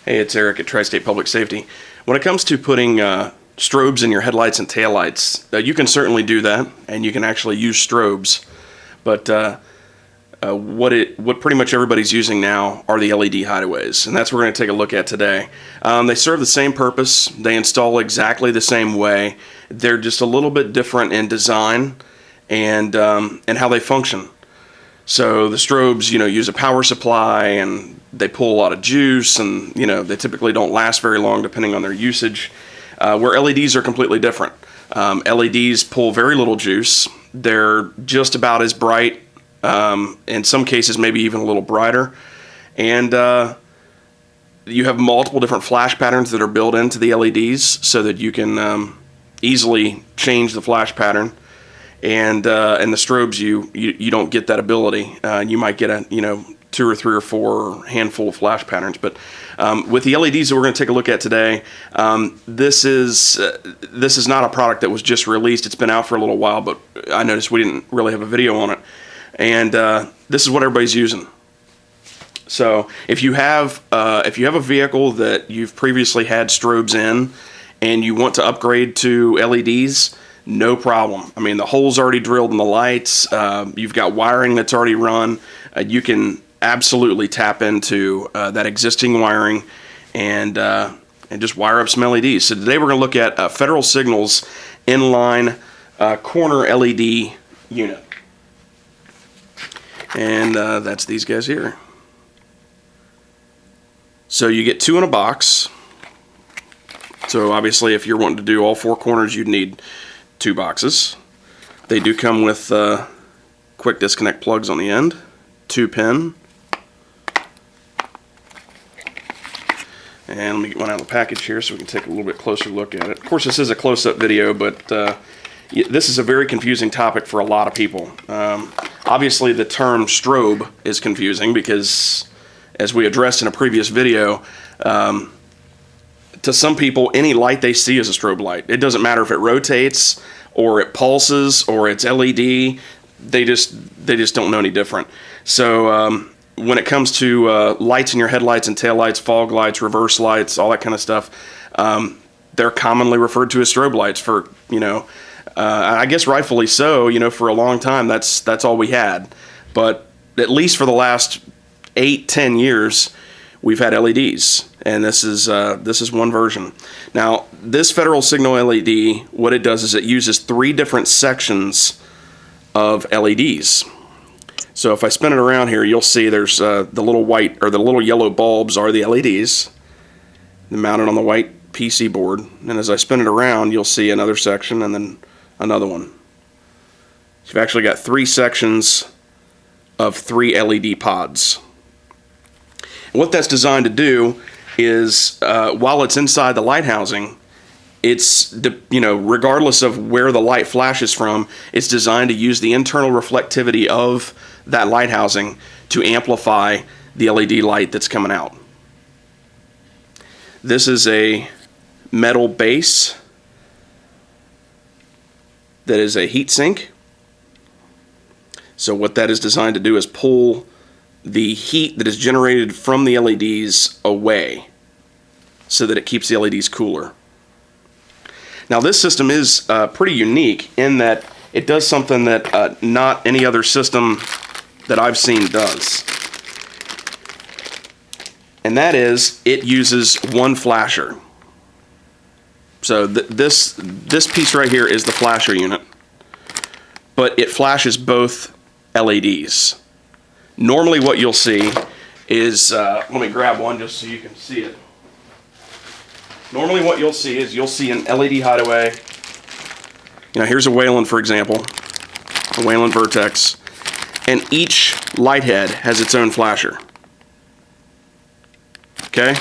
Hey, it's Eric at Tri-State Public Safety. When it comes to putting strobes in your headlights and taillights, you can certainly do that, and you can actually use strobes. But what pretty much everybody's using now are the LED hideaways, and that's what we're going to take a look at today. They serve the same purpose. They install exactly the same way. They're just a little bit different in design and how they function. So the strobes, use a power supply, and they pull a lot of juice, and they typically don't last very long depending on their usage. Where LEDs are completely different. LEDs pull very little juice. They're just about as bright, in some cases maybe even a little brighter, and you have multiple different flash patterns that are built into the LEDs so that you can easily change the flash pattern. And the strobes, you don't get that ability. You might get a 2 or 3 or 4 handful of flash patterns. But with the LEDs that we're going to take a look at today, this is not a product that was just released. It's been out for a little while, but I noticed we didn't really have a video on it. And this is what everybody's using. So if you have a vehicle that you've previously had strobes in, and you want to upgrade to LEDs, no problem. I mean, the hole's already drilled in the lights. You've got wiring that's already run. You can absolutely tap into that existing wiring and just wire up some LEDs. So today we're going to look at Federal Signal's inline corner LED unit. And that's these guys here. So you get 2 in a box. So obviously if you're wanting to do all 4 corners, you'd need 2 boxes. They do come with quick disconnect plugs on the end, 2-pin. And let me get one out of the package here so we can take a little bit closer look at it. Of course, this is a close-up video, but this is a very confusing topic for a lot of people. Obviously, the term strobe is confusing because, as we addressed in a previous video, to some people, any light they see is a strobe light. It doesn't matter if it rotates or it pulses or it's LED. They just don't know any different. So when it comes to lights in your headlights and taillights, fog lights, reverse lights, all that kind of stuff, they're commonly referred to as strobe lights for, I guess rightfully so, for a long time that's all we had. But at least for the last 8-10 years, we've had LEDs, and this is one version. Now, this Federal Signal LED, what it does is it uses 3 different sections of LEDs. So if I spin it around here, you'll see there's the little white or the little yellow bulbs are the LEDs. They're mounted on the white PC board, and as I spin it around, you'll see another section and then another one. So you've actually got 3 sections of 3 LED pods. And what that's designed to do is, while it's inside the light housing, it's regardless of where the light flashes from, it's designed to use the internal reflectivity of that light housing to amplify the LED light that's coming out. This is a metal base that is a heat sink. So what that is designed to do is pull the heat that is generated from the LEDs away so that it keeps the LEDs cooler. Now this system is pretty unique in that it does something that not any other system that I've seen does. And that is it uses one flasher. So this piece right here is the flasher unit, but it flashes both LEDs. Normally what you'll see is, let me grab one just so you can see it. Normally what you'll see is you'll see an LED hideaway. Here's a Wayland, for example, a Wayland Vertex, and each light head has its own flasher. Okay?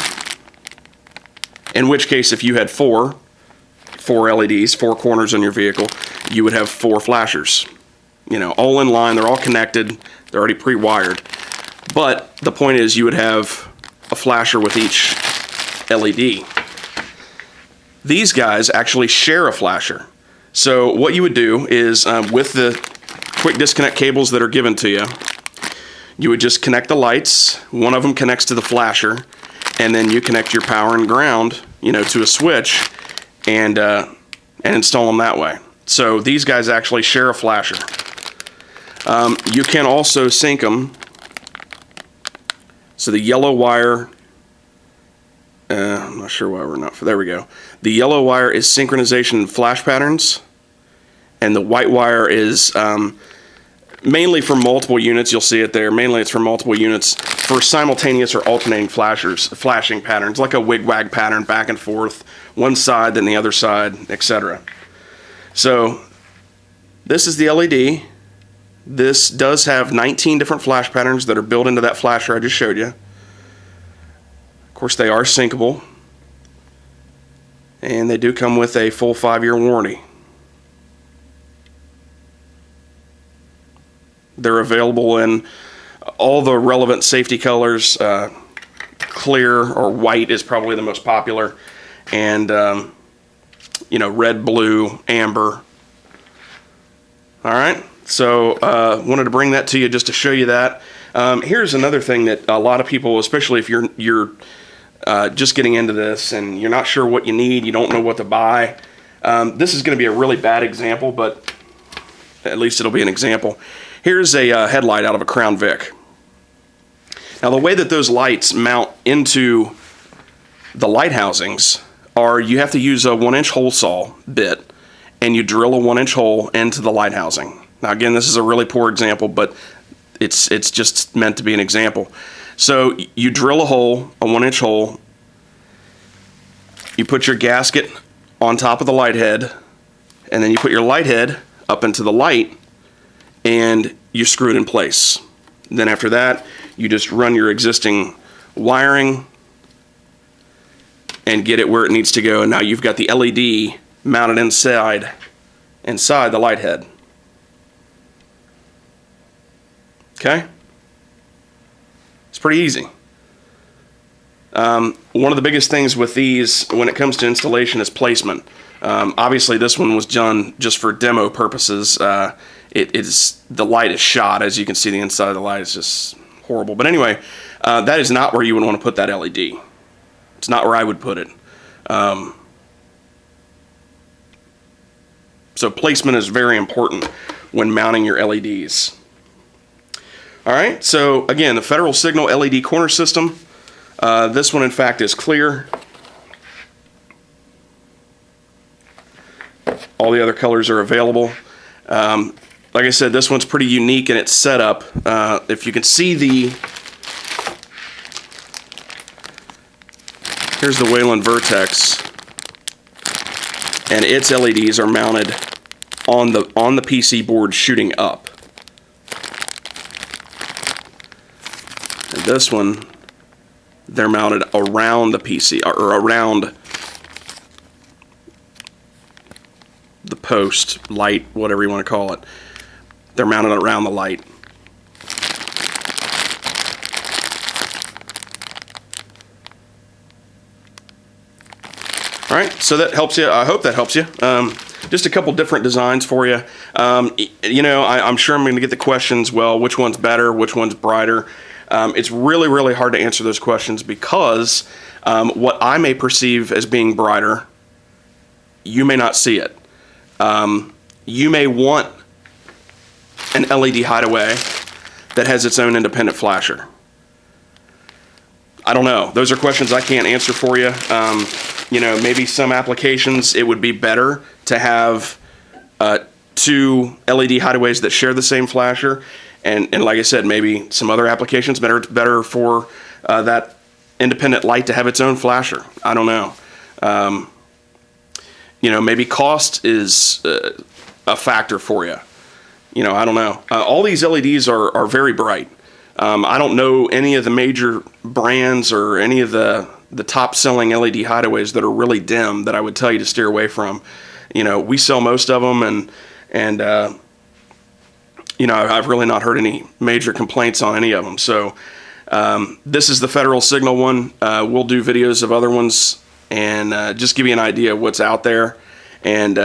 In which case, if you had four LEDs, 4 corners on your vehicle, you would have 4 flashers. All in line, they're all connected, they're already pre-wired. But the point is you would have a flasher with each LED. These guys actually share a flasher. So what you would do is, with the quick disconnect cables that are given to you, you would just connect the lights. One of them connects to the flasher, and then you connect your power and ground, you know, to a switch, and install them that way. So these guys actually share a flasher. You can also sync them. So the yellow wire, I'm not sure why we're not, there we go. The yellow wire is synchronization flash patterns, and the white wire is mainly for multiple units. You'll see it there. Mainly it's for multiple units for simultaneous or alternating flashing patterns, like a wig-wag pattern, back and forth, one side then the other side, etc. So this is the LED. This does have 19 different flash patterns that are built into that flasher I just showed you. Of course, they are syncable, and they do come with a full 5-year warranty. They're available in all the relevant safety colors. Clear or white is probably the most popular, and you know, red, blue, amber. All right. So wanted to bring that to you just to show you that. Here's another thing that a lot of people, especially if you're just getting into this and you're not sure what you need, you don't know what to buy. This is going to be a really bad example, but at least it'll be an example. Here's a headlight out of a Crown Vic. Now the way that those lights mount into the light housings are you have to use a 1-inch hole saw bit, and you drill a 1-inch hole into the light housing. Now again, this is a really poor example, but it's just meant to be an example. So you drill a hole, a 1-inch hole, you put your gasket on top of the light head, and then you put your light head up into the light, and you screw it in place. Then after that, you just run your existing wiring and get it where it needs to go, and now you've got the LED mounted inside the light head. Okay? It's pretty easy. One of the biggest things with these when it comes to installation is placement. Obviously this one was done just for demo purposes. The light is shot. As you can see, the inside of the light is just horrible. But anyway, that is not where you would want to put that LED. It's not where I would put it. So placement is very important when mounting your LEDs. All right, so again, the Federal Signal LED corner system. This one, in fact, is clear. All the other colors are available. Like I said, this one's pretty unique in its setup. If you can see here's the Wayland Vertex, and its LEDs are mounted on the PC board shooting up. And this one, they're mounted around the PC, or around the post, light, whatever you want to call it. They're mounted around the light. All right, so that helps you. I hope that helps you. Just a couple different designs for you. You know, I'm sure I'm going to get the questions, well, which one's better, which one's brighter? It's really, really hard to answer those questions because what I may perceive as being brighter, you may not see it. You may want an LED hideaway that has its own independent flasher. I don't know. Those are questions I can't answer for you. You know, maybe some applications it would be better to have 2 LED hideaways that share the same flasher. And like I said, maybe some other applications better for that independent light to have its own flasher. I don't know. You know, maybe cost is a factor for you. You know, I don't know. All these LEDs are very bright. I don't know any of the major brands or any of the top selling LED hideaways that are really dim that I would tell you to steer away from. You know, we sell most of them, and you know, I've really not heard any major complaints on any of them. So this is the Federal Signal one. We'll do videos of other ones and just give you an idea of what's out there. And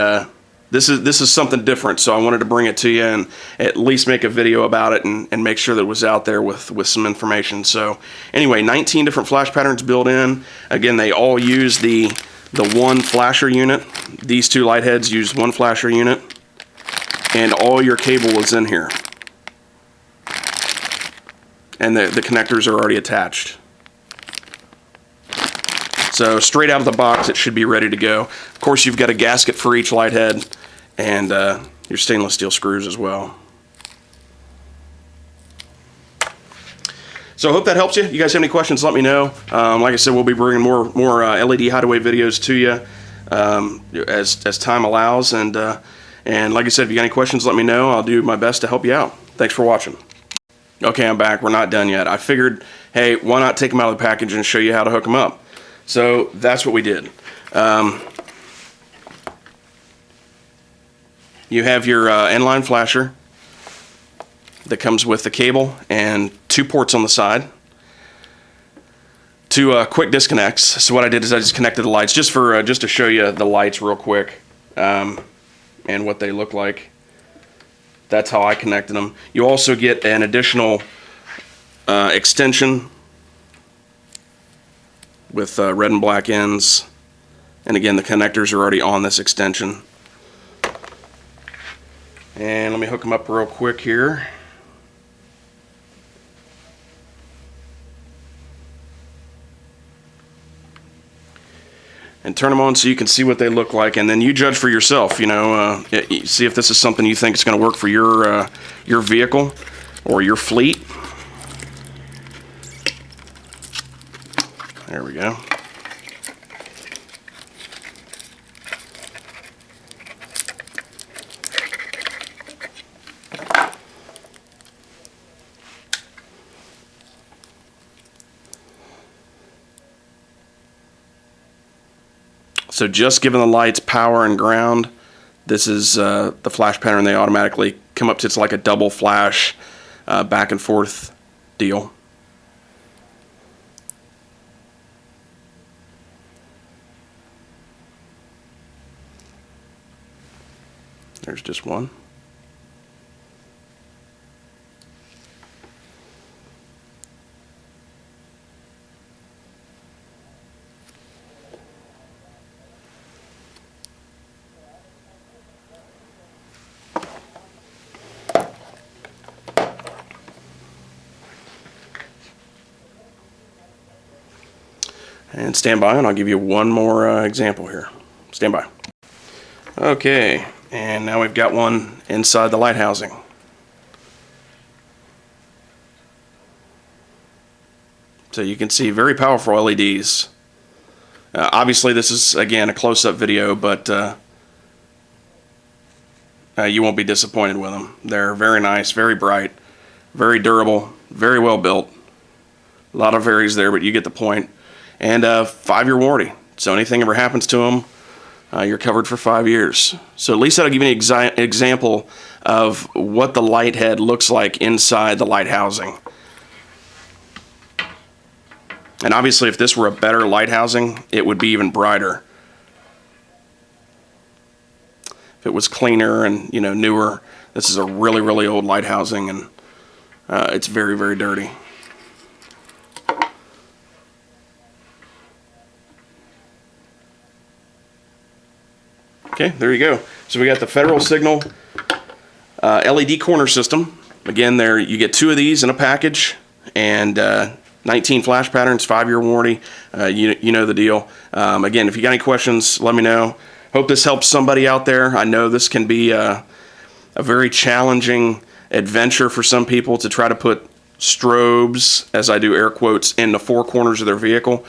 this is something different, so I wanted to bring it to you and at least make a video about it and make sure that it was out there with some information. So anyway, 19 different flash patterns built in. Again, they all use the one flasher unit. These two light heads use one flasher unit, and all your cable is in here. And the connectors are already attached. So straight out of the box, it should be ready to go. Of course, you've got a gasket for each light head and your stainless steel screws as well. So I hope that helps you. You guys have any questions, let me know. Like I said, we'll be bringing more LED hideaway videos to you as time allows. And like I said, if you got any questions, let me know. I'll do my best to help you out. Thanks for watching. Okay, I'm back. We're not done yet. I figured, hey, why not take them out of the package and show you how to hook them up? So that's what we did. You have your inline flasher that comes with the cable and 2 ports on the side. 2 quick disconnects. So what I did is I just connected the lights just to show you the lights real quick and what they look like. That's how I connected them. You also get an additional extension with red and black ends, and again the connectors are already on this extension. And let me hook them up real quick here. And turn them on so you can see what they look like, and then you judge for yourself. You know, see if this is something you think is going to work for your vehicle or your fleet. There we go. So just giving the lights power and ground, this is the flash pattern. They automatically come up to, it's like a double flash back and forth deal. There's just one. And stand by, and I'll give you one more example here. Stand by. Okay. And now we've got one inside the light housing. So you can see very powerful LEDs. Obviously this is, again, a close-up video, but you won't be disappointed with them. They're very nice, very bright, very durable, very well built. A lot of varies there, but you get the point. And 5-year warranty. So anything ever happens to them, you're covered for 5 years. So at least that'll give you an example of what the light head looks like inside the light housing. And obviously if this were a better light housing, it would be even brighter. If it was cleaner and, you know, newer, this is a really, really old light housing, and it's very, very dirty. Okay, there you go. So we got the Federal Signal LED corner system. Again, there you get 2 of these in a package, and 19 flash patterns, 5-year warranty. You know the deal. Again, if you got any questions, let me know. Hope this helps somebody out there. I know this can be a very challenging adventure for some people to try to put strobes, as I do air quotes, in the 4 corners of their vehicle.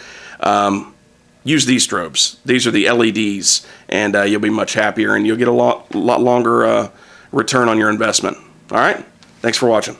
Use these strobes. These are the LEDs, and you'll be much happier, and you'll get a lot longer return on your investment. All right? Thanks for watching.